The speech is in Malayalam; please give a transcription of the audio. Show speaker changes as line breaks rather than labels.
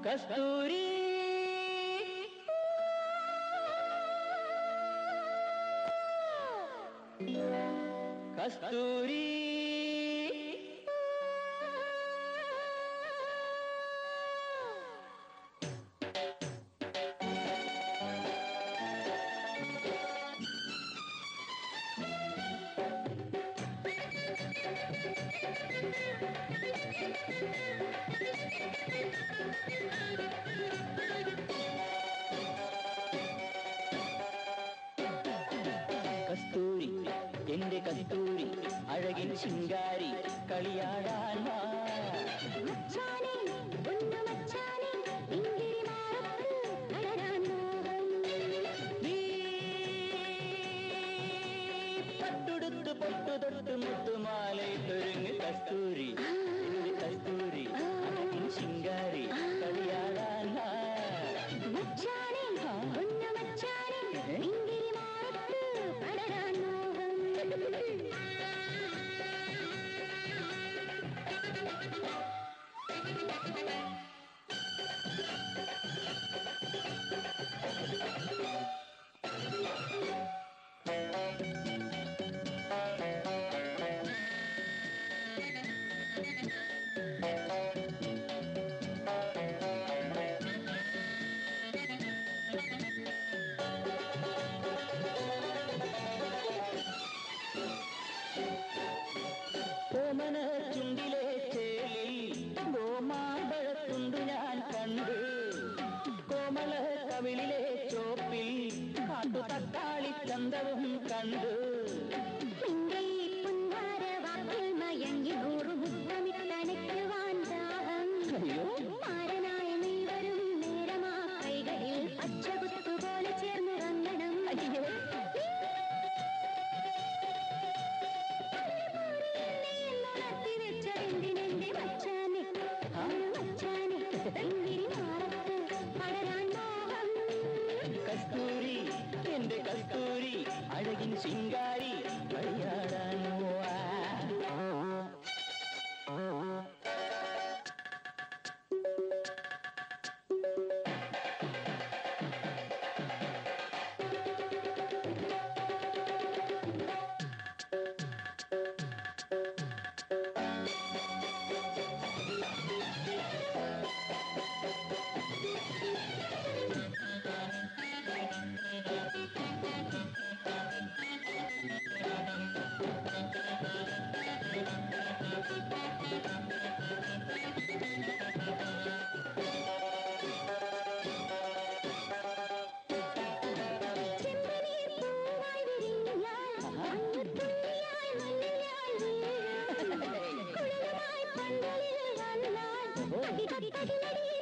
കസ്തൂരി കസ്തൂരി കസ്തൂരി എന്റെ കസ്തൂരി അഴകിൻ ശിങ്കാരി കളിയാടാൻ വാ
മച്ചാനെ പൊന്നു മച്ചാനെ ഇങ്കിരി മാറത്ത് അടരാൻ മോഹം
നീ പട്ടുടുത്ത് പൊട്ടു തൊട്ട് മുത്തുമാലയിട്ടൊരുങ്ങ് കസ്തൂരി എന്റെ കസ്തൂരി അഴകിൻ ശിങ്കാരി കളിയാടാൻ വാ
മച്ചാനെ പൊന്നു മച്ചാനെ ഇങ്കിരി മാറത്ത് അടരാൻ മോഹം
ഓമന ചുണ്ടിലെ ചേലിൽ ഗോമാമ്പഴത്തുണ്ടു ഞാൻ കണ്ടു കോമള കവിളിലെ ചോപ്പിൽ കാട്ടു തക്കാളി ചന്തവും കണ്ടു
നിന്റെ പുന്നാര വാക്കിൽ മയങ്ങി നൂറു മുത്തമിട്ടനയ്ക്കുവാൻ ദാഹം മാരനായ നീ വരും നേരമാ കൈകളിൽ പച്ചകുത്തുപോലെ ചേർന്നുറങ്ങണം വെച്ചതിന്റെ മച്ചാനെ മച്ചാനെ ഇങ്കിരി മാറത്ത് പടരാൻ മോഹം
കസ്തൂരി എന്റെ കസ്തൂരി അഴകിൻ ശിങ്കാരി കളിയാടാൻ വാ.
ചെമ്പനീർ പൂവായി വിരിഞ്ഞാൽ മഞ്ഞുതുള്ളിയായി മഞ്ഞിലായി വീഴും കുളിരുമായി പന്തലിൽ വന്നാൽ തകിടടി